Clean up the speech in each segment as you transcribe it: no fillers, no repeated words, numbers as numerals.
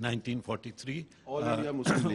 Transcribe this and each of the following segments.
1943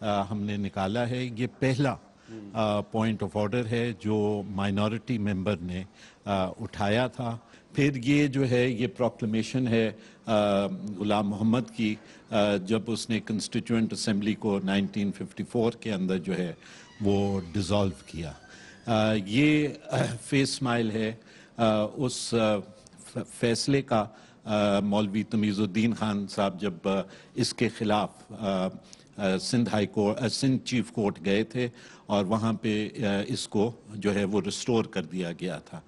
ہم نے نکالا ہے، یہ پہلا پوائنٹ آف آرڈر ہے جو مائنورٹی ممبر نے اٹھایا تھا. پھر یہ جو ہے یہ پروکلمیشن ہے غلام محمد کی، جب اس نے کنسٹیٹیوئنٹ اسمبلی کو 1954 کے اندر جو ہے وہ ڈیزالو کیا. یہ فیس اسمائل ہے اس فیصلے کا. مولوی تمیز الدین خان صاحب جب اس کے خلاف Sindh high court Sindh chief court گئے تھے اور وہاں پہ اس کو جو ہے وہ ریسٹور کر دیا گیا تھا.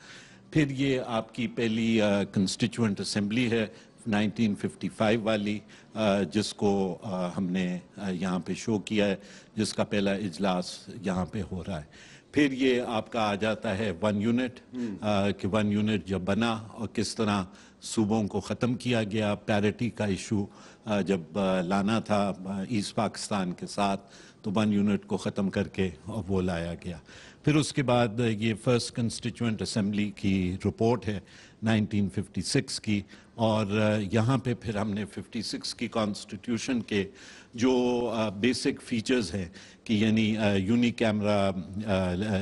پھر یہ آپ کی پہلی کنسٹیچوئنٹ اسمبلی ہے 1955 والی، جس کو ہم نے یہاں پہ شو کیا ہے، جس کا پہلا اجلاس یہاں پہ ہو رہا ہے. پھر یہ آپ کا آ جاتا ہے 1 یونٹ، کہ 1 یونٹ جب بنا اور کس طرح صوبوں کو ختم کیا گیا. پیرٹی کا ایشو جب لانا تھا ایسٹ پاکستان کے ساتھ تو 1 یونٹ کو ختم کر کے وہ لایا گیا. پھر اس کے بعد یہ فرسٹ کنسٹیچوئنٹ اسمبلی کی رپورٹ ہے 1956 کی، اور یہاں پہ پھر ہم نے 56 کی کانسٹیٹیوشن کے جو بیسک فیچرز ہیں کہ یعنی یونی کیمرا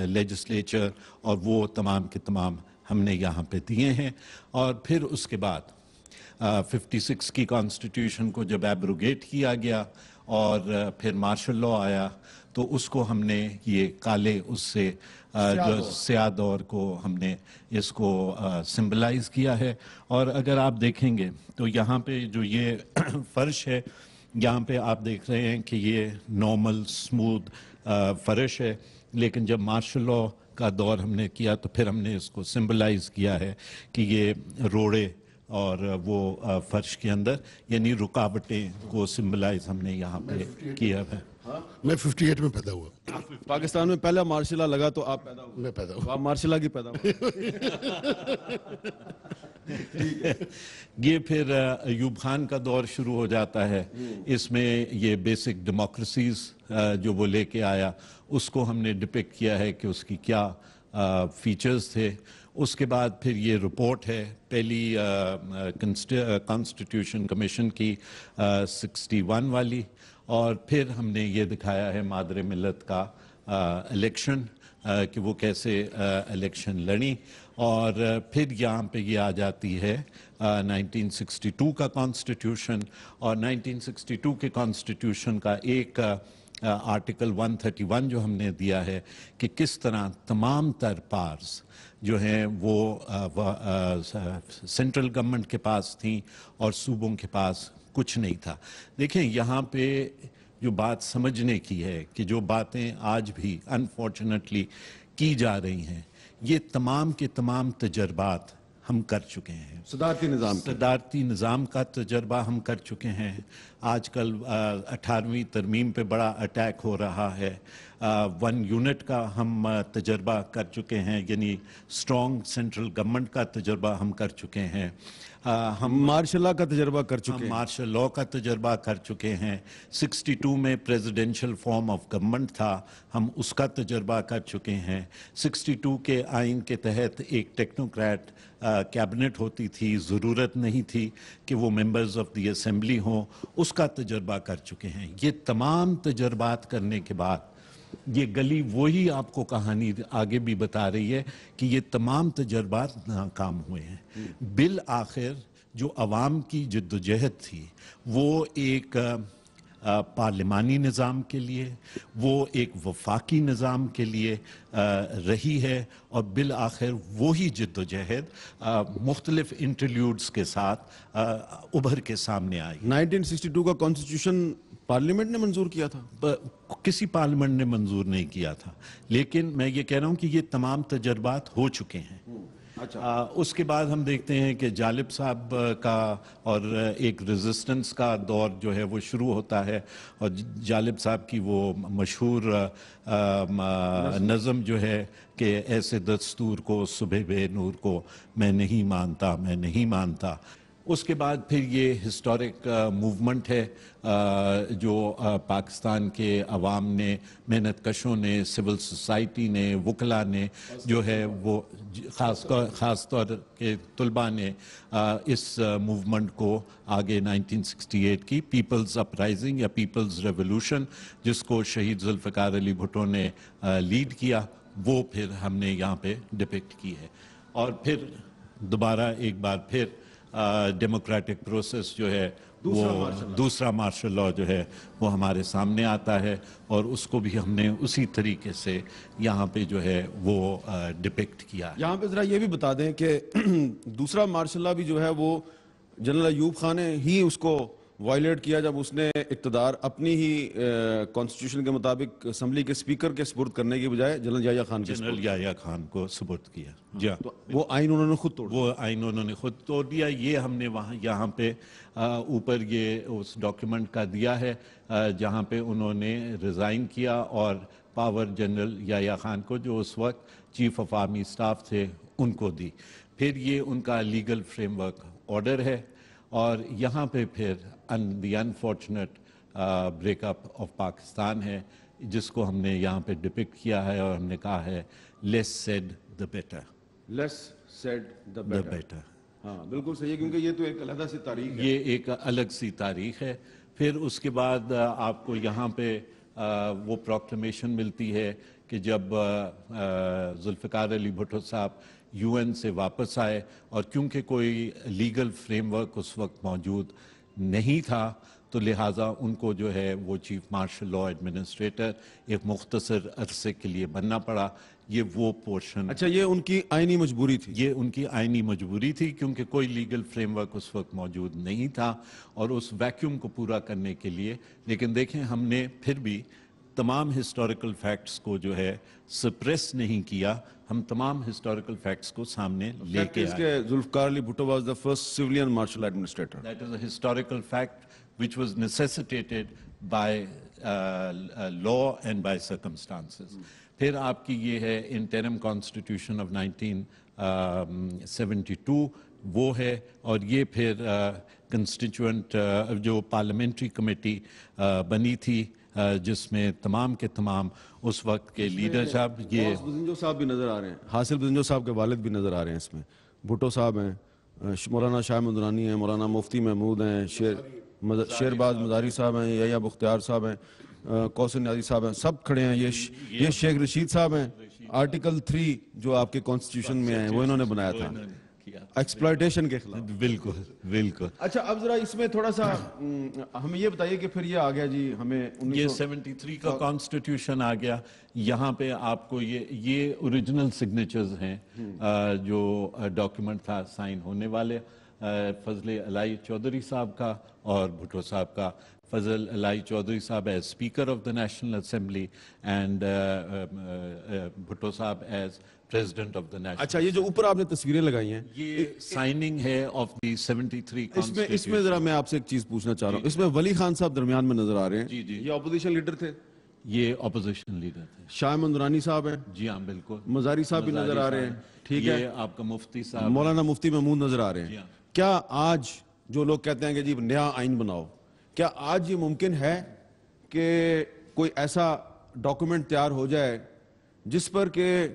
لیجسلیچر اور وہ تمام کے تمام ہم نے یہاں پہ دیے ہیں. اور پھر اس کے بعد 56 کی کانسٹیٹیوشن کو جب ایبروگیٹ کیا گیا اور پھر مارشل لاء آیا تو اس کو ہم نے یہ کالے اس سے جو سیاہ دور کو ہم نے اس کو سمبلائز کیا ہے. اور اگر آپ دیکھیں گے تو یہاں پہ جو یہ فرش ہے، یہاں پہ آپ دیکھ رہے ہیں کہ یہ نارمل سموتھ فرش ہے، لیکن جب مارشل لاء کا دور ہم نے کیا تو پھر ہم نے اس کو سمبلائز کیا ہے کہ یہ روڑے اور وہ فرش کے اندر یعنی رکاوٹیں کو سمبلائز ہم نے یہاں پہ کیا ہے. میں 58 میں پیدا ہوا. پاکستان میں پہلا مارشل لاء لگا تو آپ پیدا ہوئے. میں پیدا ہوا. آپ مارشل لاء کی پیدا ہوئے. یہ پھر ایوب خان کا دور شروع ہو جاتا ہے. اس میں یہ بیسک ڈیموکریسیز جو وہ لے کے آیا اس کو ہم نے ڈپکٹ کیا ہے کہ اس کی کیا فیچرز تھے. اس کے بعد پھر یہ رپورٹ ہے پہلی کانسٹیٹیوشن کمیشن کی 61 والی، اور پھر ہم نے یہ دکھایا ہے مادر ملت کا الیکشن کہ وہ کیسے الیکشن لڑی. اور پھر یہاں پہ یہ آ جاتی ہے 1962 کا کانسٹیٹیوشن، اور 1962 کے کانسٹیٹیوشن کا ایک آرٹیکل 131 جو ہم نے دیا ہے کہ کس طرح تمام تر پارز جو ہیں وہ سینٹرل گورنمنٹ کے پاس تھیں اور صوبوں کے پاس کچھ نہیں تھا. دیکھیں یہاں پہ جو بات سمجھنے کی ہے کہ جو باتیں آج بھی انفارچونیٹلی کی جا رہی ہیں، یہ تمام کے تمام تجربات ہم کر چکے ہیں. صدارتی نظام کا تجربہ ہم کر چکے ہیں. آج کل 18ویں ترمیم پہ بڑا اٹیک ہو رہا ہے. 1 یونٹ کا ہم تجربہ کر چکے ہیں، یعنی اسٹرانگ سینٹرل گورنمنٹ کا تجربہ ہم کر چکے ہیں. ہم مارشل لاء کا تجربہ کر چکے ہیں. مارشل لاء کا تجربہ کر چکے ہیں. 62 میں پریزیڈینشل فارم آف گورنمنٹ تھا، ہم اس کا تجربہ کر چکے ہیں. 62 کے آئین کے تحت ایک ٹیکنوکریٹ کیبنٹ ہوتی تھی، ضرورت نہیں تھی کہ وہ ممبرز آف دی اسمبلی ہوں، اس کا تجربہ کر چکے ہیں. یہ تمام تجربات کرنے کے بعد یہ گلی وہی آپ کو کہانی آگے بھی بتا رہی ہے کہ یہ تمام تجربات ناکام ہوئے ہیں. بالآخر جو عوام کی جدوجہد تھی وہ ایک پارلیمانی نظام کے لیے، وہ ایک وفاقی نظام کے لیے رہی ہے، اور بالآخر وہی جدوجہد مختلف انٹرلیوڈز کے ساتھ ابھر کے سامنے آئی. 1962 کا کانسٹیٹیوشن پارلیمنٹ نے منظور کیا تھا؟ کسی پارلیمنٹ نے منظور نہیں کیا تھا، لیکن میں یہ کہہ رہا ہوں کہ یہ تمام تجربات ہو چکے ہیں. اس کے بعد ہم دیکھتے ہیں کہ جالب صاحب کا اور ایک ریزسٹنس کا دور جو ہے وہ شروع ہوتا ہے، اور جالب صاحب کی وہ مشہور نظم جو ہے کہ ایسے دستور کو صبح بے نور کو میں نہیں مانتا، میں نہیں مانتا. اس کے بعد پھر یہ ہسٹورک موومنٹ ہے جو پاکستان کے عوام نے، محنت کشوں نے، سول سوسائٹی نے، وکلا نے جو ہے وہ خاص طور کے طلباء نے اس موومنٹ کو آگے 1968 کی پیپلز اپرائزنگ یا پیپلز ریولوشن، جس کو شہید ذوالفقار علی بھٹو نے لیڈ کیا، وہ پھر ہم نے یہاں پہ ڈپکٹ کی ہے. اور پھر دوبارہ ایک بار پھر ڈیموکریٹک پروسیس جو ہے وہ دوسرا مارشل لاء جو ہے وہ ہمارے سامنے آتا ہے، اور اس کو بھی ہم نے اسی طریقے سے یہاں پہ جو ہے وہ ڈپکٹ کیا ہے. یہاں پہ ذرا یہ بھی بتا دیں کہ دوسرا مارشل لاء بھی جو ہے وہ جنرل ایوب خان نے ہی اس کو وائلیٹ کیا جب اس نے اقتدار اپنی ہی کانسٹیٹیوشن کے مطابق اسمبلی کے اسپیکر کے سپرد کرنے کی بجائے جنرل یحییٰ خان کے جنرل یحییٰ خان کو سپرد کیا. جی ہاں، وہ آئین انہوں نے خود توڑ دیا. وہ آئین انہوں نے خود توڑ دیا. یہ ہم نے وہاں یہاں پہ اوپر یہ اس ڈاکیومنٹ کا دیا ہے جہاں پہ انہوں نے ریزائن کیا اور پاور جنرل یحییٰ خان کو، جو اس وقت چیف آف آرمی اسٹاف تھے، ان کو دی. پھر یہ ان کا لیگل فریم ورک آرڈر ہے. اور یہاں پہ پھر the unfortunate break up of Pakistan ہے، جس کو ہم نے یہاں پہ ڈپکٹ کیا ہے، اور ہم نے کہا ہے less said the better. Less said the better. ہاں بالکل صحیح ہے، کیونکہ یہ تو ایک علیحدہ سی تاریخ ہے. یہ ایک الگ سی تاریخ ہے. پھر اس کے بعد آپ کو یہاں پہ وہ پروکلمیشن ملتی ہے کہ جب ذوالفقار علی بھٹو صاحب یو این سے واپس آئے، اور کیونکہ کوئی لیگل فریم ورک اس وقت موجود نہیں تھا، تو لہٰذا ان کو جو ہے وہ چیف مارشل لاء ایڈمنسٹریٹر ایک مختصر عرصے کے لیے بننا پڑا. یہ وہ پورشن، اچھا یہ ان کی آئینی مجبوری تھی. یہ ان کی آئینی مجبوری تھی، کیونکہ کوئی لیگل فریم ورک اس وقت موجود نہیں تھا، اور اس ویکیوم کو پورا کرنے کے لیے. لیکن دیکھیں ہم نے پھر بھی تمام ہسٹوریکل فیکٹس کو جو ہے سپریس نہیں کیا، ہم تمام ہسٹوریکل فیکٹس کو سامنے لے کے آئے. Zulfikar Ali Bhutto was the first civilian martial administrator. That is a historical fact which was necessitated by law and by circumstances. پھر آپ کی یہ ہے انٹرم کانسٹیٹیوشن آف 1972 وہ ہے. اور یہ پھر کنسٹیچوئنٹ جو پارلیمنٹری کمیٹی بنی تھی، جس میں تمام کے تمام اس وقت کے لیڈر صاحب، یہ بزنجو صاحب بھی نظر آ رہے ہیں، حاصل بزنجو صاحب کے والد بھی نظر آ رہے ہیں اس میں. بھٹو صاحب ہیں، مولانا شاہ مدرانی ہیں، مولانا مفتی محمود ہیں، شیرباز مزاری صاحب ہیں، یحییٰ بختیار صاحب ہیں، کوثر نیازی صاحب ہیں، سب کھڑے ہیں. یہ شیخ رشید صاحب ہیں. آرٹیکل 3 جو آپ کے کانسٹیٹیوشن میں ہیں وہ انہوں نے بنایا تھا ایکسپلائٹیشن کے خلاف. بالکل بالکل. اچھا اب ذرا اس میں تھوڑا سا ہمیں یہ بتائیے کہ پھر یہ آ گیا جی ہمیں یہ 73 کا کانسٹیٹیوشن آ گیا. یہاں پہ آپ کو یہ اوریجنل سگنیچرز ہیں جو ڈاکیومنٹ تھا سائن ہونے والے، فضل الہی چودھری صاحب کا اور بھٹو صاحب کا. فضل Elahi Chaudhry sahib as speaker of the national assembly and Bhutto sahib as president of the national. اچھا یہ جو اوپر آپ نے تصویریں لگائی ہیں یہ سائننگ ہے آف دی 73 اس میں ذرا میں آپ سے ایک چیز پوچھنا چاہ رہا ہوں. اس میں ولی خان صاحب درمیان میں نظر آ رہے ہیں. جی جی. یہ اپوزیشن لیڈر تھے. یہ اپوزیشن لیڈر تھے. شاہ مندرانی صاحب ہیں. جی ہاں بالکل. مزاری صاحب بھی نظر آ رہے ہیں. ٹھیک ہے. یہ آپ کا مفتی صاحب مولانا مفتی محمود نظر آ رہے ہیں. کیا آج جو لوگ کہتے ہیں کہ جی نیا آئین بناؤ، کیا آج یہ ممکن ہے کہ کوئی ایسا ڈاکومنٹ تیار ہو جائے جس پر کہ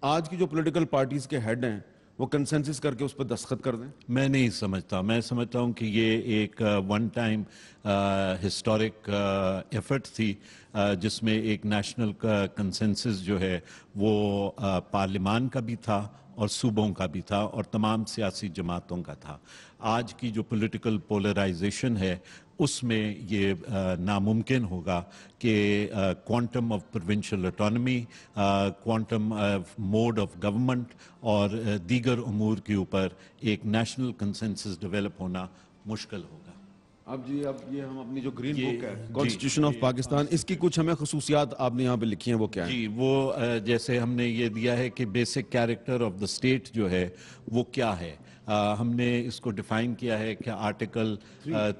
آج کی جو پولیٹیکل پارٹیز کے ہیڈ ہیں وہ کنسنسس کر کے اس پر دستخط کر دیں؟ میں نہیں سمجھتا. میں سمجھتا ہوں کہ یہ ایک ون ٹائم ہسٹورک ایفرٹ تھی جس میں ایک نیشنل کنسنسس جو ہے وہ پارلیمان کا بھی تھا اور صوبوں کا بھی تھا اور تمام سیاسی جماعتوں کا تھا. آج کی جو پولیٹیکل پولرائزیشن ہے اس میں یہ ناممکن ہوگا کہ quantum of provincial autonomy, quantum mode of government اور دیگر امور کے اوپر ایک نیشنل کنسنسس ڈیولپ ہونا مشکل ہوگا. اب یہ ہم اپنی جو گرین بک ہے کانسٹیٹیوشن آف پاکستان، اس کی کچھ ہمیں خصوصیات آپ نے یہاں پہ لکھی ہیں، وہ کیا ہیں؟ جی وہ جیسے ہم نے یہ دیا ہے کہ basic character of the state جو ہے وہ کیا ہے. ہم نے اس کو ڈیفائن کیا ہے کہ آرٹیکل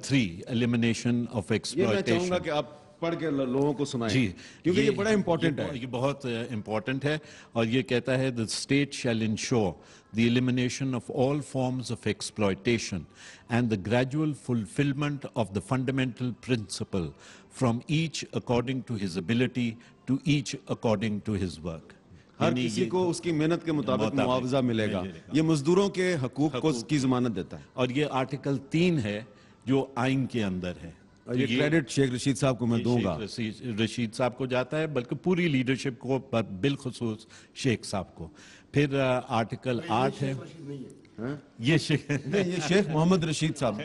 3 ایلیمنیشن آف ایکسپلائٹیشن. یہ میں چاہوں گا کہ آپ پڑھ کے لوگوں کو سنائیں جی کیونکہ یہ بڑا امپورٹنٹ ہے. یہ بہت امپورٹنٹ ہے اور یہ کہتا ہے the state shall ensure the elimination of all forms of exploitation and the gradual fulfillment of the fundamental principle from each according to his ability to each according to his work. ہر کسی کو اس کی محنت کے مطابق معاوضہ ملے گا. یہ مزدوروں کے حقوق کی ضمانت دیتا ہے. اور یہ آرٹیکل 3 ہے جو آئین کے اندر ہے. یہ کریڈٹ شیخ رشید صاحب کو میں دوں گا. رشید صاحب کو جاتا ہے بلکہ پوری لیڈرشپ کو بالخصوص شیخ صاحب کو. پھر آرٹیکل 8 ہے یہ شیخ محمد رشید صاحب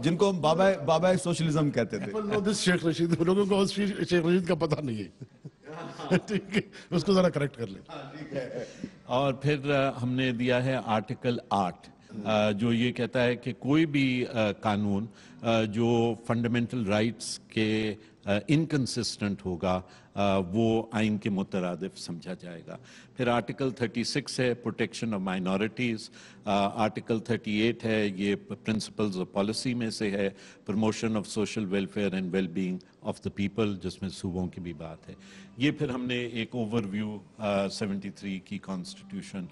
جن کو بابا سوشلزم کہتے تھے. شیخ رشید لوگوں کو شیخ رشید کا پتہ نہیں ہے, ٹھیک ہے, اس کو ذرا کریکٹ کر لیں. اور پھر ہم نے دیا ہے آرٹیکل 8 جو یہ کہتا ہے کہ کوئی بھی قانون جو فنڈامنٹل رائٹس کے انکنسسٹنٹ ہوگا وہ آئین کے مترادف سمجھا جائے گا. پھر آرٹیکل 36 ہے پروٹیکشن آف مائنورٹیز. آرٹیکل 38 ہے یہ پرنسپلز آف پالیسی میں سے ہے, promotion of social welfare and well being of the people جس میں صوبوں کی بھی بات ہے. یہ پھر ہم نے ایک اوور ویو 73 کی کانسٹیٹیوشن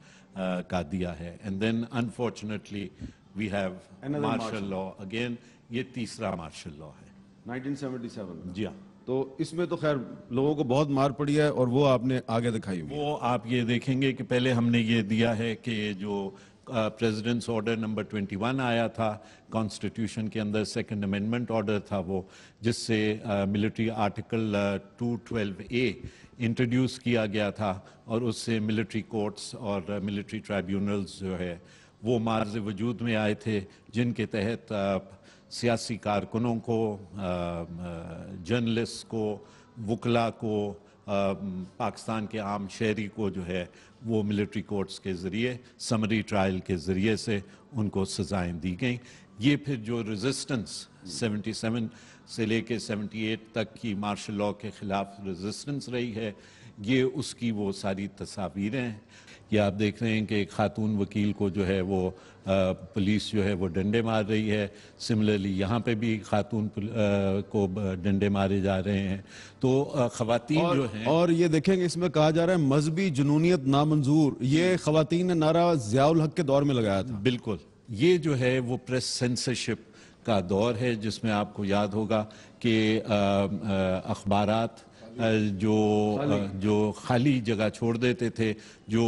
کا دیا ہے. And then unfortunately we have martial law again. یہ تیسرا مارشل لا ہے 1977. جی ہاں. تو اس میں تو خیر لوگوں کو بہت مار پڑی ہے اور وہ آپ نے آگے دکھائی ہوئی. وہ آپ یہ دیکھیں گے کہ پہلے ہم نے یہ دیا ہے کہ جو پریزیڈنٹس آرڈر نمبر 21 آیا تھا کانسٹیٹیوشن کے اندر, سیکنڈ امینڈمنٹ آرڈر تھا وہ, جس سے ملٹری آرٹیکل 212A انٹروڈیوس کیا گیا تھا اور اس سے ملٹری کورٹس اور ملٹری ٹرائیبیونلز جو ہے وہ مارز وجود میں آئے تھے, جن کے تحت سیاسی کارکنوں کو, جرنلسٹ کو, وکلا کو, پاکستان کے عام شہری کو جو ہے وہ ملٹری کورٹس کے ذریعے سمری ٹرائل کے ذریعے سے ان کو سزائیں دی گئیں. یہ پھر جو ریزسٹنس 77 سے لے کے 78 تک کی مارشل لاء کے خلاف ریزسٹنس رہی ہے, یہ اس کی وہ ساری تصاویریں ہیں. یہ آپ دیکھ رہے ہیں کہ ایک خاتون وکیل کو جو ہے وہ پولیس جو ہے وہ ڈنڈے مار رہی ہے. سملرلی یہاں پہ بھی خاتون کو ڈنڈے مارے جا رہے ہیں. تو خواتین جو ہیں, اور یہ دیکھیں گے اس میں کہا جا رہا ہے مذہبی جنونیت نامنظور. یہ خواتین نے نعرہ ضیاء الحق کے دور میں لگایا تھا. بالکل. یہ جو ہے وہ پریس سینسرشپ کا دور ہے جس میں آپ کو یاد ہوگا کہ اخبارات جو خالی جگہ چھوڑ دیتے تھے, جو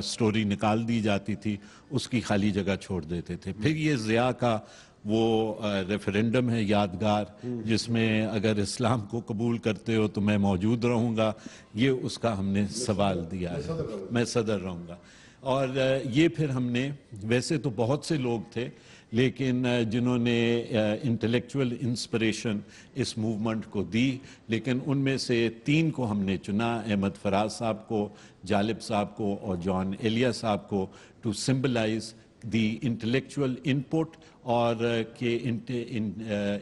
سٹوری نکال دی جاتی تھی اس کی خالی جگہ چھوڑ دیتے تھے. پھر یہ ضیاء کا وہ ریفرینڈم ہے یادگار, جس میں اگر اسلام کو قبول کرتے ہو تو میں موجود رہوں گا, یہ اس کا ہم نے سوال دیا ہے, میں صدر رہوں گا. اور یہ پھر ہم نے, ویسے تو بہت سے لوگ تھے لیکن جنہوں نے انٹلیکچول انسپریشن اس موومنٹ کو دی, لیکن ان میں سے 3 کو ہم نے چنا, احمد فراز صاحب کو, جالب صاحب کو اور جان ایلیا صاحب کو, to symbolize the intellectual input, اور کہ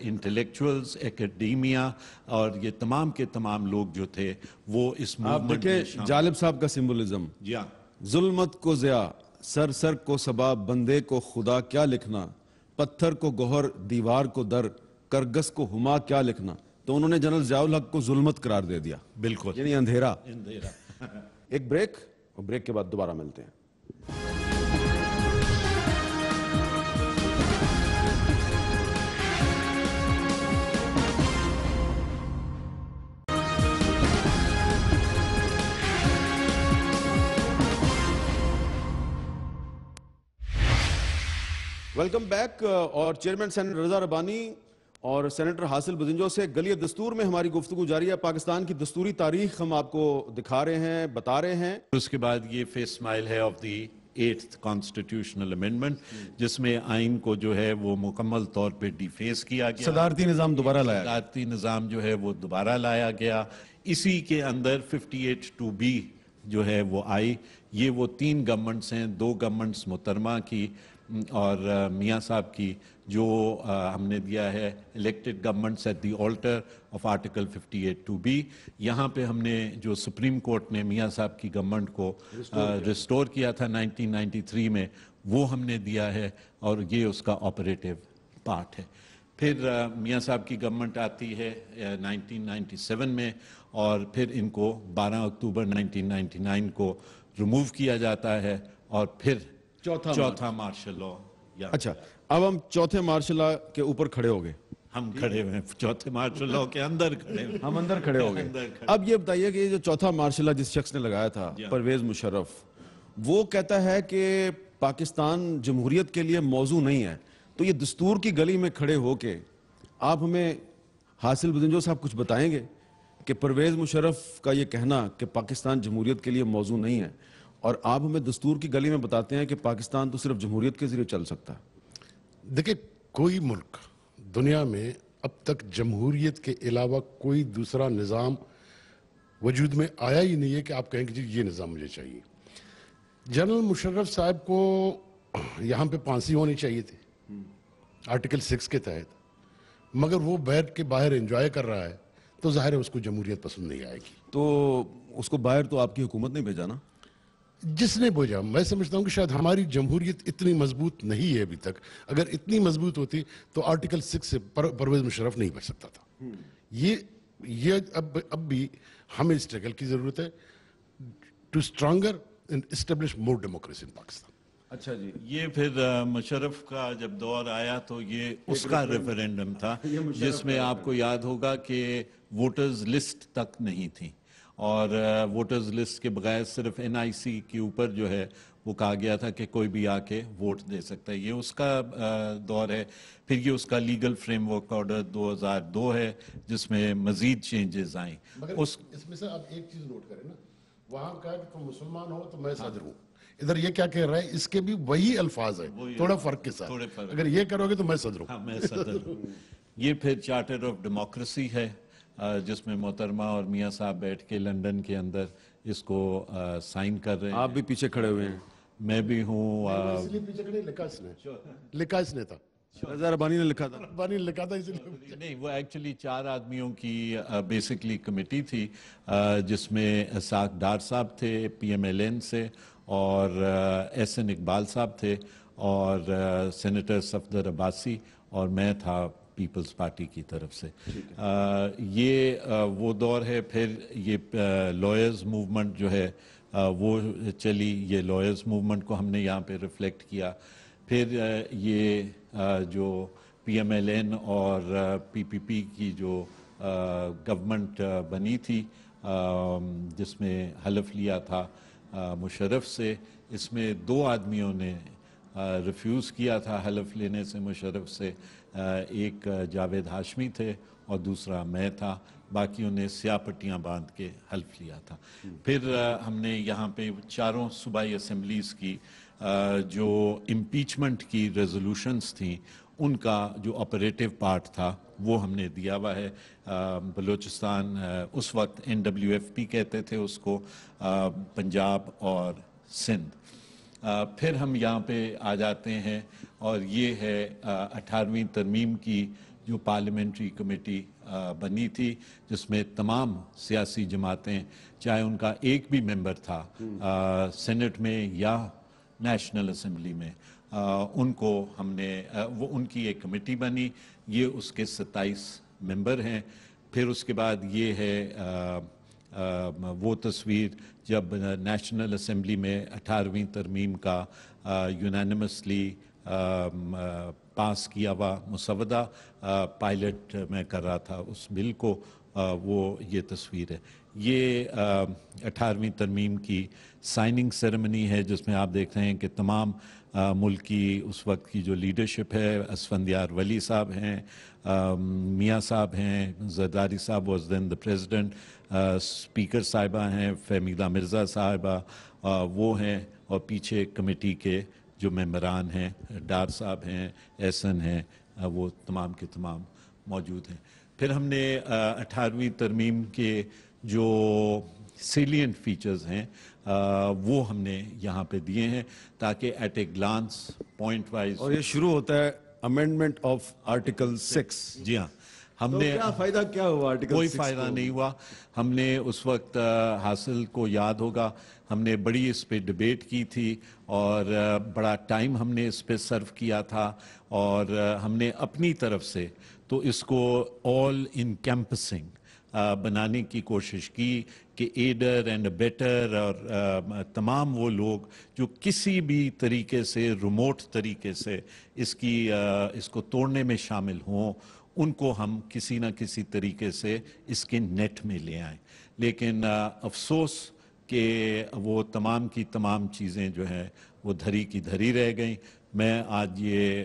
انٹلیکچولز, اکیڈیمیا اور یہ تمام کے تمام لوگ جو تھے وہ اس موومنٹ میں دیکھیں جالب صاحب کا سمبولزم. جی ہاں. ظلمت کو ضیاء, سر سر کو صبا, بندے کو خدا کیا لکھنا, پتھر کو گوہر, دیوار کو در, کرگس کو ہما کیا لکھنا. تو انہوں نے جنرل ضیاء الحق کو ظلمت قرار دے دیا, بالکل, یعنی اندھیرا. ایک بریک, اور بریک کے بعد دوبارہ ملتے ہیں. Welcome back. اور چیئرمین سینیٹر رضا ربانی اور سینیٹر حاصل بدنجو سے گلی دستور میں ہماری گفتگو جاری ہے. پاکستان کی دستوری تاریخ ہم آپ کو دکھا رہے ہیں, بتا رہے ہیں. اس کے بعد یہ فیس اسمائل ہے of the 8th constitutional amendment, جس میں آئین کو جو ہے وہ مکمل طور پہ ڈیفیس کیا گیا, صدارتی نظام دوبارہ لایا, صدارتی نظام جو ہے وہ دوبارہ لایا گیا. اسی کے اندر 58(2)B جو ہے وہ آئی. یہ وہ 3 گورنمنٹس ہیں, 2 گورنمنٹس محترمہ کی اور میاں صاحب کی, جو ہم نے دیا ہے elected governments at the altar of article 58(2)B. یہاں پہ ہم نے جو سپریم کورٹ نے میاں صاحب کی گورنمنٹ کو ریسٹور کیا تھا 1993 میں, وہ ہم نے دیا ہے, اور یہ اس کا آپریٹو پارٹ ہے. پھر میاں صاحب کی گورنمنٹ آتی ہے 1997 میں، اور پھر ان کو 12 اکتوبر 1999 کو ریموو کیا جاتا ہے، اور پھر چوتھا مارشل لاء. اچھا، اب ہم چوتھے مارشل لاء کے اوپر کھڑے ہو گئے، ہم کھڑے ہوئے ہیں چوتھے مارشل لاء کے اندر کھڑے ہوئے، ہم اندر کھڑے ہو گئے. اب یہ بتائیے کہ یہ جو چوتھا مارشل لاء جس شخص نے لگایا تھا، پرویز مشرف، وہ کہتا ہے کہ پاکستان جمہوریت کے لیے موضوع نہیں ہے. تو یہ دستور کی گلی میں کھڑے ہو کے آپ ہمیں حاصل بدنجو صاحب کچھ بتائیں گے کہ پرویز مشرف کا یہ کہنا کہ پاکستان جمہوریت کے لیے موضوع نہیں ہے، اور آپ ہمیں دستور کی گلی میں بتاتے ہیں کہ پاکستان تو صرف جمہوریت کے ذریعے چل سکتا ہے. دیکھیں، کوئی ملک دنیا میں اب تک جمہوریت کے علاوہ کوئی دوسرا نظام وجود میں آیا ہی نہیں ہے کہ آپ کہیں کہ جی یہ نظام مجھے چاہیے. جنرل مشرف صاحب کو یہاں پہ پھانسی ہونی چاہیے تھی آرٹیکل 6 کے تحت، مگر وہ بیٹھ کے باہر انجوائے کر رہا ہے، تو ظاہر ہے اس کو جمہوریت پسند نہیں آئے گی. تو اس کو باہر تو آپ کی حکومت نے بھیجا نا. جس نے بوجھا، میں سمجھتا ہوں کہ شاید ہماری جمہوریت اتنی مضبوط نہیں ہے ابھی تک. اگر اتنی مضبوط ہوتی تو آرٹیکل 6 سے پرویز مشرف نہیں بچ سکتا تھا. یہ اب بھی ہمیں اسٹرگل کی ضرورت ہے to stronger and establish more democracy in Pakistan. اچھا جی، یہ پھر مشرف کا جب دور آیا تو یہ اس کا ریفرینڈم تھا جس میں آپ کو یاد ہوگا کہ ووٹرز لسٹ تک نہیں تھی، اور ووٹرز لسٹ کے بغیر صرف NIC کے اوپر جو ہے وہ کہا گیا تھا کہ کوئی بھی آ کے ووٹ دے سکتا ہے. یہ اس کا دور ہے. پھر یہ اس کا لیگل فریم ورک آرڈر 2002 ہے جس میں مزید چینجز آئیں. اس میں سے آپ ایک چیز نوٹ کریں نا، وہاں کہا کہ تم مسلمان ہو تو میں صدر ہوں. ادھر یہ کیا کہہ رہا ہے، اس کے بھی وہی الفاظ ہیں، تھوڑا فرق کے ساتھ. اگر یہ کرو گے تو میں صدر ہوں. ہاں، میں صدر ہوں. یہ پھر چارٹر آف ڈیموکریسی ہے جس میں محترمہ اور میاں صاحب بیٹھ کے لندن کے اندر اس کو سائن کر رہے ہیں. آپ بھی پیچھے کھڑے ہوئے ہیں. میں بھی ہوں. اس لیے پیچھے کھڑے لکھا اس نے تھا، رضا ربانی نے لکھا تھا. ربانی نے لکھا تھا اس لیے. نہیں، وہ ایکچولی 4 آدمیوں کی بیسکلی کمیٹی تھی جس میں اسحاق ڈار صاحب تھے PMLN سے، اور SN اقبال صاحب تھے، اور سینیٹر صفدر عباسی، اور میں تھا پیپلز پارٹی کی طرف سے. یہ وہ دور ہے. پھر یہ لائرز موومنٹ جو ہے وہ چلی. یہ لائرز موومنٹ کو ہم نے یہاں پہ ریفلیکٹ کیا. پھر یہ جو PMLN اور PPP کی جو گورنمنٹ بنی تھی جس میں حلف لیا تھا مشرف سے، اس میں 2 آدمیوں نے ریفیوز کیا تھا حلف لینے سے مشرف سے. ایک جاوید ہاشمی تھے اور دوسرا میں تھا. باقیوں نے سیاہ پٹیاں باندھ کے حلف لیا تھا. پھر ہم نے یہاں پہ 4 صوبائی اسمبلیز کی جو امپیچمنٹ کی ریزولوشنز تھیں ان کا جو آپریٹیو پارٹ تھا وہ ہم نے دیا ہوا ہے. بلوچستان اس وقت NWFP کہتے تھے اس کو، پنجاب اور سندھ. پھر ہم یہاں پہ آ جاتے ہیں، اور یہ ہے 18ویں ترمیم کی جو پارلیمنٹری کمیٹی بنی تھی جس میں تمام سیاسی جماعتیں، چاہے ان کا ایک بھی ممبر تھا سینٹ میں یا نیشنل اسمبلی میں، ان کو ہم نے وہ ان کی ایک کمیٹی بنی. یہ اس کے 27 ممبر ہیں. پھر اس کے بعد یہ ہے وہ تصویر جب نیشنل اسمبلی میں 18ویں ترمیم کا یونانیمسلی پاس کیا ہوا مسودہ پائلٹ میں کر رہا تھا اس بل کو، وہ یہ تصویر ہے. یہ 18ویں ترمیم کی سائننگ سیریمنی ہے جس میں آپ دیکھ رہے ہیں کہ تمام ملک کی اس وقت کی جو لیڈرشپ ہے، اسفندیار ولی صاحب ہیں، میاں صاحب ہیں، زرداری صاحب was then the president, speaker صاحبہ ہیں، فہمیدہ مرزا صاحبہ وہ ہیں، اور پیچھے کمیٹی کے جو ممبران ہیں، ڈار صاحب ہیں، SN ہیں، وہ تمام کے تمام موجود ہیں. پھر ہم نے 18ویں ترمیم کے جو سیلینٹ فیچرز ہیں وہ ہم نے یہاں پہ دیے ہیں تاکہ at a glance point wise. اور یہ شروع ہوتا ہے امینڈمنٹ آف آرٹیکل 6. جی ہاں، ہم تو نے کیا فائدہ کیا ہوا آرٹیکل کوئی 6 فائدہ کو؟ نہیں ہوا. ہم نے اس وقت حاصل کو یاد ہوگا, ہم نے بڑی اس پہ ڈیبیٹ کی تھی اور بڑا ٹائم ہم نے اس پہ سرو کیا تھا, اور ہم نے اپنی طرف سے تو اس کو آل انکمپسنگ بنانے کی کوشش کی کہ ایڈر اینڈ بیٹر اور تمام وہ لوگ جو کسی بھی طریقے سے ریموٹ طریقے سے اس کو توڑنے میں شامل ہوں, ان کو ہم کسی نہ کسی طریقے سے اس کے نیٹ میں لے آئیں. لیکن افسوس کہ وہ تمام کی تمام چیزیں جو ہیں وہ دھری کی دھری رہ گئیں. میں آج یہ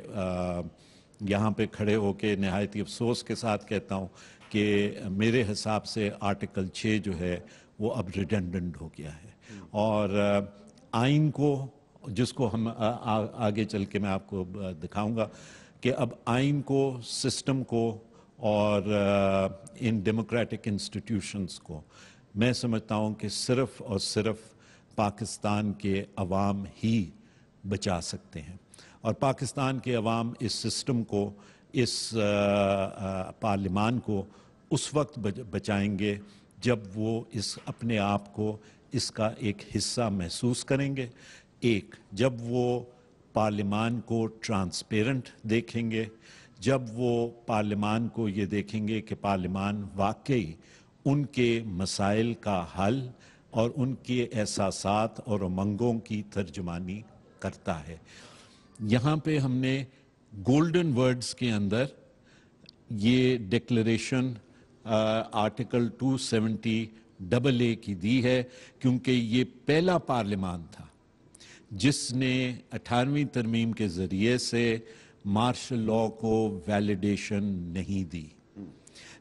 یہاں پہ کھڑے ہو کے نہایت افسوس کے ساتھ کہتا ہوں کہ میرے حساب سے آرٹیکل 6 جو ہے وہ اب ریڈنڈنٹ ہو گیا ہے, اور آئین کو, جس کو ہم آگے چل کے میں آپ کو دکھاؤں گا کہ اب آئین کو, سسٹم کو اور ان ڈیموکریٹک انسٹیٹیوشنز کو میں سمجھتا ہوں کہ صرف اور صرف پاکستان کے عوام ہی بچا سکتے ہیں. اور پاکستان کے عوام اس سسٹم کو, اس پارلیمان کو اس وقت بچائیں گے جب وہ اس اپنے آپ کو اس کا ایک حصہ محسوس کریں گے. ایک, جب وہ پارلیمان کو ٹرانسپیرنٹ دیکھیں گے, جب وہ پارلیمان کو یہ دیکھیں گے کہ پارلیمان واقعی ان کے مسائل کا حل اور ان کے احساسات اور امنگوں کی ترجمانی کرتا ہے. یہاں پہ ہم نے گولڈن ورڈز کے اندر یہ ڈکلریشن آرٹیکل 270 کی دی ہے, کیونکہ یہ پہلا پارلیمان تھا جس نے 18ویں ترمیم کے ذریعے سے مارشل لاء کو ویلیڈیشن نہیں دی.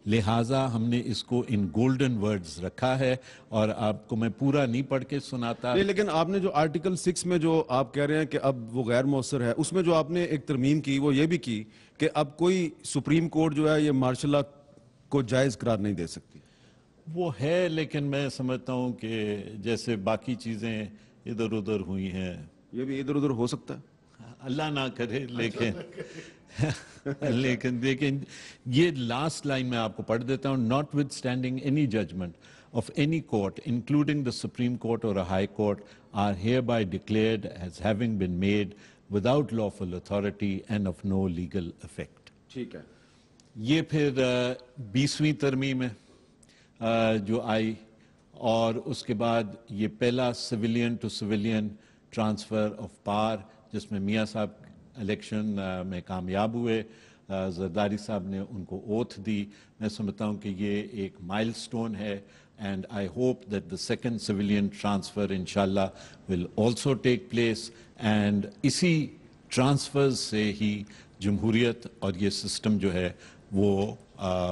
لہٰذا ہم نے اس کو ان گولڈن ورڈز رکھا ہے, اور آپ کو میں پورا نہیں پڑھ کے سناتا. نہیں, لیکن آپ نے جو آرٹیکل 6 میں جو آپ کہہ رہے ہیں کہ اب وہ غیر مؤثر ہے, اس میں جو آپ نے ایک ترمیم کی وہ یہ بھی کی کہ اب کوئی سپریم کورٹ جو ہے یہ مارشل لاء کو جائز قرار نہیں دے سکتی. وہ ہے, لیکن میں سمجھتا ہوں کہ جیسے باقی چیزیں ادھر ادھر ہوئی ہیں, یہ بھی ادھر ادھر ہو سکتا ہے. اللہ نہ کرے, لیکن یہ لاسٹ لائن میں آپ کو پڑھ دیتا ہوں. Notwithstanding any judgement of any court, including the Supreme Court or a High Court, are hereby declared as having been made without lawful authority and of no legal effect. ٹھیک ہے. یہ پھر 20ویں ترمیم ہے جو آئی, اور اس کے بعد یہ پہلا civilian to civilian transfer of power, جس میں میاں صاحب الیکشن میں کامیاب ہوئے, زرداری صاحب نے ان کو اوتھ دی. میں سمجھتا ہوں کہ یہ ایک مائل سٹون ہے, and I hope that the second civilian transfer inshallah will also take place, and اسی ٹرانسفرز سے ہی جمہوریت اور یہ سسٹم جو ہے وہ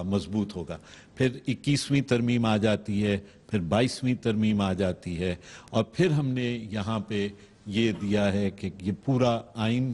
مضبوط ہوگا. پھر 21ویں ترمیم آ جاتی ہے, پھر 22ویں ترمیم آ جاتی ہے, اور پھر ہم نے یہاں پہ یہ دیا ہے کہ یہ پورا آئین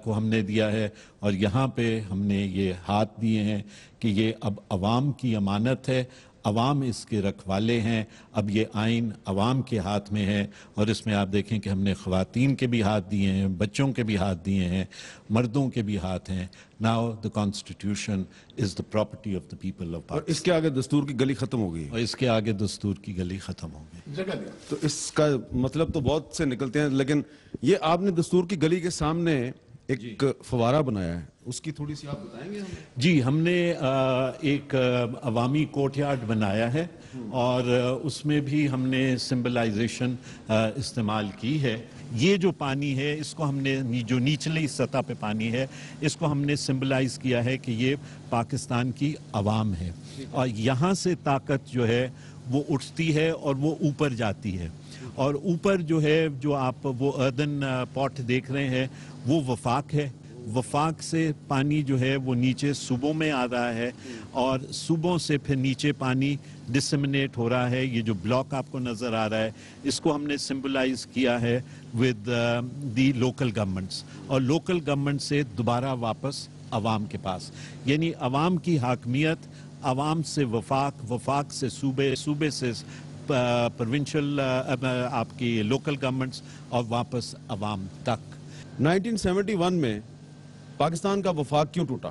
کو ہم نے دیا ہے, اور یہاں پہ ہم نے یہ ہاتھ دیے ہیں کہ یہ اب عوام کی امانت ہے, عوام اس کے رکھوالے ہیں. اب یہ آئین عوام کے ہاتھ میں ہے, اور اس میں آپ دیکھیں کہ ہم نے خواتین کے بھی ہاتھ دیے ہیں, بچوں کے بھی ہاتھ دیے ہیں, مردوں کے بھی ہاتھ ہیں. Now the constitution is the property of the people of اور Pakistan. اس کے آگے دستور کی گلی ختم ہو گئی. اور اس کے آگے دستور کی گلی ختم ہو گئی. تو اس کا مطلب تو بہت سے نکلتے ہیں, لیکن یہ آپ نے دستور کی گلی کے سامنے ایک فوارہ بنایا ہے, اس کی تھوڑی سی آپ بتائیں گے ہمیں؟ جی, ہم نے ایک عوامی کورٹ یارڈ بنایا ہے, اور اس میں بھی ہم نے سمبلائزیشن استعمال کی ہے. یہ جو پانی ہے اس کو ہم نے, جو نچلی سطح پہ پانی ہے, اس کو ہم نے سمبلائز کیا ہے کہ یہ پاکستان کی عوام ہے, اور یہاں سے طاقت جو ہے وہ اٹھتی ہے اور وہ اوپر جاتی ہے. اور اوپر جو ہے, جو آپ وہ اردن پاٹ دیکھ رہے ہیں, وہ وفاق ہے. وفاق سے پانی جو ہے وہ نیچے صوبوں میں آ رہا ہے, اور صوبوں سے پھر نیچے پانی ڈسمنیٹ ہو رہا ہے. یہ جو بلاک آپ کو نظر آ رہا ہے, اس کو ہم نے سمبلائز کیا ہے ود دی لوکل گورنمنٹس, اور لوکل گورنمنٹ سے دوبارہ واپس عوام کے پاس. یعنی عوام کی حاکمیت, عوام سے وفاق, وفاق سے صوبے, صوبے سے پروونشل آپ کی لوکل گورنمنٹس, اور واپس عوام تک. 1971 میں پاکستان کا وفاق کیوں ٹوٹا؟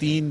3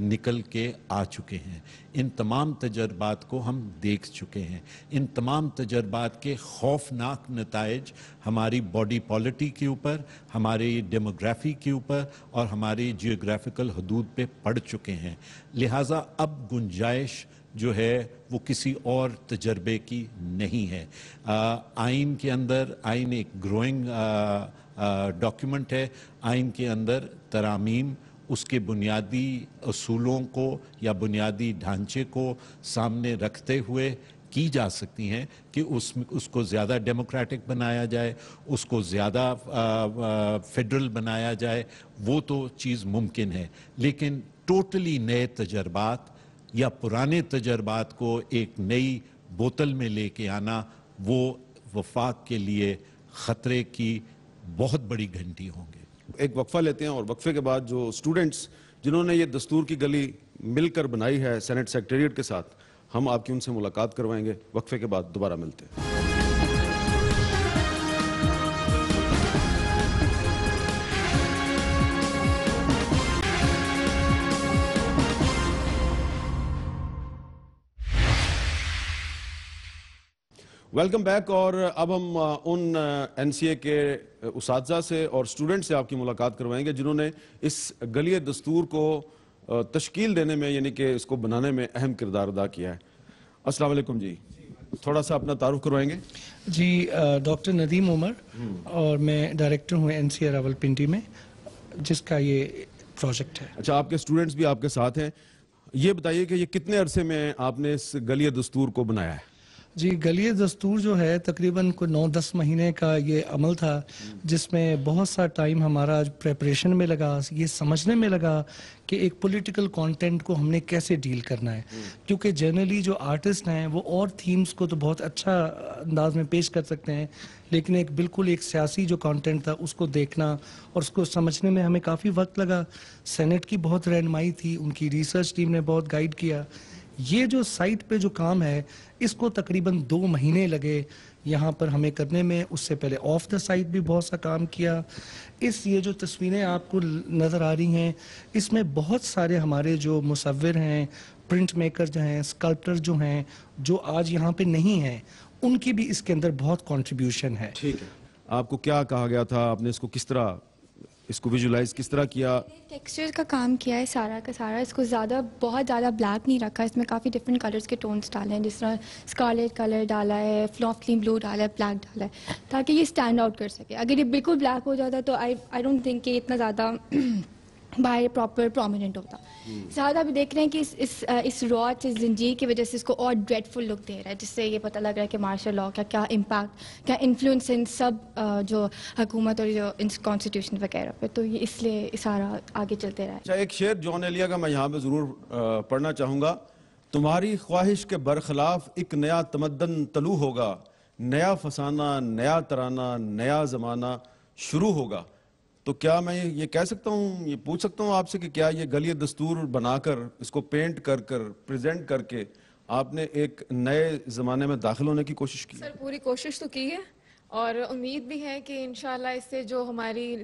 نکل کے آ چکے ہیں، ان تمام تجربات کو ہم دیکھ چکے ہیں، ان تمام تجربات کے خوفناک نتائج ہماری باڈی پالیٹی کے اوپر، ہماری ڈیموگرافی کے اوپر اور ہماری جیوگرافیکل حدود پہ پڑ چکے ہیں. لہٰذا اب گنجائش جو ہے وہ کسی اور تجربے کی نہیں ہے. آئین کے اندر، آئین ایک گروئنگ ڈاکیومنٹ ہے، آئین کے اندر ترامیم اس کے بنیادی اصولوں کو یا بنیادی ڈھانچے کو سامنے رکھتے ہوئے کی جا سکتی ہیں کہ اس کو زیادہ ڈیموکریٹک بنایا جائے، اس کو زیادہ فیڈرل بنایا جائے، وہ تو چیز ممکن ہے. لیکن ٹوٹلی نئے تجربات یا پرانے تجربات کو ایک نئی بوتل میں لے کے آنا، وہ وفاق کے لیے خطرے کی بہت بڑی گھنٹی ہوں گے. ایک وقفہ لیتے ہیں اور وقفے کے بعد جو اسٹوڈنٹس جنہوں نے یہ دستور کی گلی مل کر بنائی ہے سینٹ سیکریٹریٹ کے ساتھ، ہم آپ کی ان سے ملاقات کروائیں گے. وقفے کے بعد دوبارہ ملتے ہیں. Welcome back. اور اب ہم ان این سی اے کے اساتذہ سے اور اسٹوڈنٹ سے آپ کی ملاقات کروائیں گے جنہوں نے اس گلیہ دستور کو تشکیل دینے میں، یعنی کہ اس کو بنانے میں اہم کردار ادا کیا ہے. السلام علیکم جی، تھوڑا سا اپنا تعارف کروائیں گے؟ جی، ڈاکٹر ندیم عمر، اور میں ڈائریکٹر ہوں این سی اے راولپنڈی میں، جس کا یہ پروجیکٹ ہے. اچھا، آپ کے اسٹوڈنٹس بھی آپ کے ساتھ ہیں. یہ بتائیے کہ یہ کتنے عرصے میں آپ نے اس گلیہ دستور کو بنایا ہے؟ جی، گلیہ دستور جو ہے تقریباً کوئی 9-10 مہینے کا یہ عمل تھا، جس میں بہت سا ٹائم ہمارا پریپریشن میں لگا، یہ سمجھنے میں لگا کہ ایک پولیٹیکل کانٹینٹ کو ہم نے کیسے ڈیل کرنا ہے. کیونکہ جنرلی جو آرٹسٹ ہیں وہ اور تھیمز کو تو بہت اچھا انداز میں پیش کر سکتے ہیں، لیکن ایک سیاسی جو کانٹینٹ تھا اس کو دیکھنا اور اس کو سمجھنے میں ہمیں کافی وقت لگا. سینٹ کی بہت رہنمائی تھی، ان کی ریسرچ ٹیم نے بہت گائیڈ کیا. یہ جو سائٹ پہ جو کام ہے اس کو تقریباً 2 مہینے لگے یہاں پر ہمیں کرنے میں. اس سے پہلے آف دا سائٹ بھی بہت سا کام کیا. یہ جو تصویریں آپ کو نظر آ رہی ہیں، اس میں بہت سارے ہمارے جو مصور ہیں، پرنٹ میکر جو ہیں، اسکلپٹر جو ہیں، جو آج یہاں پہ نہیں ہیں، ان کی بھی اس کے اندر بہت کنٹریبیوشن ہے. ٹھیک ہے، آپ کو کیا کہا گیا تھا؟ آپ نے اس کو کس طرح، اس کو ویژولائز کس طرح کیا؟ ٹیکسچر کا کام کیا ہے سارا کا سارا. اس کو بہت زیادہ بلیک نہیں رکھا، اس میں کافی ڈفرینٹ کلرز کے ٹونز ڈالے ہیں، جس طرح اسکارلیٹ کلر ڈالا ہے، فلافلین بلو ڈالا ہے، بلیک ڈالا ہے، تاکہ یہ اسٹینڈ آؤٹ کر سکے. اگر یہ بالکل بلیک ہو جاتا تو آئی ڈونٹ تھنک کہ اتنا زیادہ باہر پراپر پرومیننٹ ہوتا. زیادہ بھی دیکھ رہے ہیں کہ اس راٹ، اس زنجیر کی وجہ سے اس کو اور ڈریڈفل لک دے رہا ہے، جس سے یہ پتہ لگ رہا ہے کہ مارشل لاء کا کیا امپیکٹ، کیا انفلوئنس ان سب جو حکومت اور جو کانسٹیٹیوشن وغیرہ پہ. تو یہ اس لیے سارا آگے چلتے رہا ہے. اچھا، ایک شعر جان ایلیا کا میں یہاں پہ ضرور پڑھنا چاہوں گا. تمہاری خواہش کے برخلاف ایک نیا تمدن طلوع ہوگا، نیا فسانہ، نیا ترانہ، نیا زمانہ شروع ہوگا. تو کیا میں یہ کہہ سکتا ہوں، یہ پوچھ سکتا ہوں آپ سے کہ کیا یہ گلیہ دستور بنا کر، اس کو پینٹ کر پریزنٹ کر کے آپ نے ایک نئے زمانے میں داخل ہونے کی کوشش کی؟ سر، پوری کوشش تو کی ہے، اور امید بھی ہے کہ انشاءاللہ اس سے جو ہماری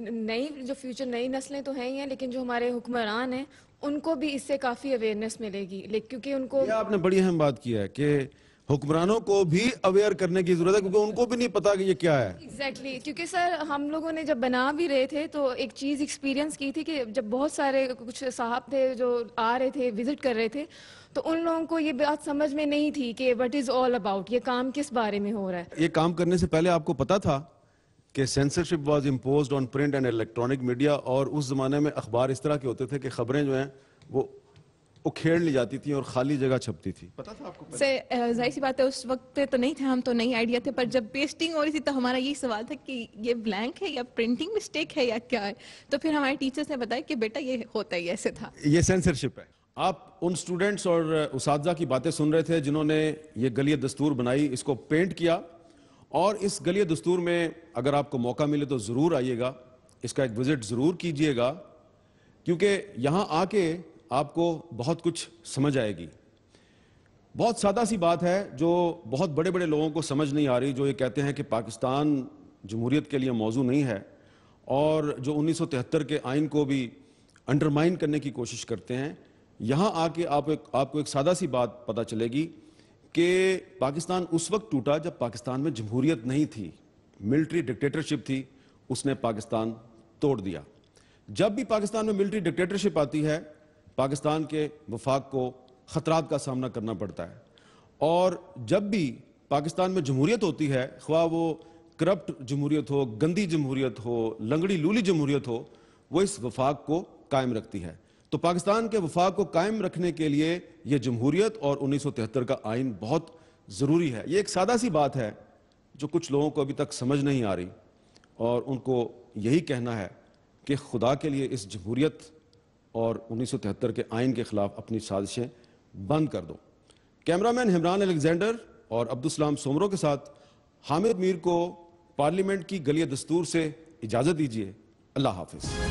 جو فیوچر نئی نسلیں تو ہیں ہی ہیں، لیکن جو ہمارے حکمران ہیں ان کو بھی اس سے کافی اویئرنیس ملے گی. کیونکہ ان کو، یہ آپ نے بڑی اہم بات کی ہے کہ حکمرانوں کو بھی اویئر کرنے کی ضرورت ہے، کیونکہ ان کو بھی نہیں پتا کہ یہ کیا ہے. ایگزیکٹلی. کیونکہ سر ہم لوگوں نے جب بنا بھی رہے تھے تو ایک چیز ایکسپیرینس کی تھی کہ جب بہت سارے کچھ صاحب تھے جو آ رہے تھے، وزٹ کر رہے تھے، تو ان لوگوں کو یہ بات سمجھ میں نہیں تھی کہ وٹ از آل اباؤٹ، یہ کام کس بارے میں ہو رہا ہے. یہ کام کرنے سے پہلے آپ کو پتا تھا کہ censorship was imposed on print and electronic media, اور اس زمانے میں اخبار اس طرح کے ہوتے تھے کہ خبریں جو ہیں وہ کھیڑ لی جاتی تھیں اور خالی جگہ چھپتی تھی. پتا تھا آپ کو؟ ظاہر سی بات ہے، اس وقت تو نہیں تھے، ہم تو نہیں آئیڈیا تھے، پر جب پیسٹنگ ہو رہی تھی تو ہمارا یہی سوال تھا کہ یہ بلینک ہے یا پرنٹنگ مسٹیک ہے یا کیا ہے. تو پھر ہمارے ٹیچرز نے بتایا کہ بیٹا یہ ہوتا ہی ایسے تھا. یہ سینسرشپ ہے. آپ ان اسٹوڈنٹس اور اساتذہ کی باتیں سن رہے تھے جنہوں نے یہ گلیہ دستور بنائی، اس کو پینٹ کیا. اور اس گلیہ دستور میں اگر آپ کو موقع ملے تو ضرور آئیے گا، اس کا ایک وزٹ ضرور کیجئے گا، کیونکہ یہاں آ کے آپ کو بہت کچھ سمجھ آئے گی. بہت سادہ سی بات ہے جو بہت بڑے بڑے لوگوں کو سمجھ نہیں آ رہی، جو یہ کہتے ہیں کہ پاکستان جمہوریت کے لیے موضوع نہیں ہے، اور جو 1973 کے آئین کو بھی انڈرمائن کرنے کی کوشش کرتے ہیں. یہاں آ کے آپ کو ایک سادہ سی بات پتہ چلے گی کہ پاکستان اس وقت ٹوٹا جب پاکستان میں جمہوریت نہیں تھی, ملٹری ڈکٹیٹرشپ تھی, اس نے پاکستان توڑ دیا. جب بھی پاکستان میں ملٹری ڈکٹیٹرشپ آتی ہے, پاکستان کے وفاق کو خطرات کا سامنا کرنا پڑتا ہے, اور جب بھی پاکستان میں جمہوریت ہوتی ہے, خواہ وہ کرپٹ جمہوریت ہو, گندی جمہوریت ہو, لنگڑی لولی جمہوریت ہو, وہ اس وفاق کو قائم رکھتی ہے. تو پاکستان کے وفاق کو قائم رکھنے کے لیے یہ جمہوریت اور 1973 کا آئین بہت ضروری ہے. یہ ایک سادہ سی بات ہے جو کچھ لوگوں کو ابھی تک سمجھ نہیں آ رہی, اور ان کو یہی کہنا ہے کہ خدا کے لیے اس جمہوریت اور 1973 کے آئین کے خلاف اپنی سازشیں بند کر دو. کیمرامین حمران الیگزینڈر اور عبدالسلام سومرو کے ساتھ حامد میر کو پارلیمنٹ کی گلی دستور سے اجازت دیجیے. اللہ حافظ.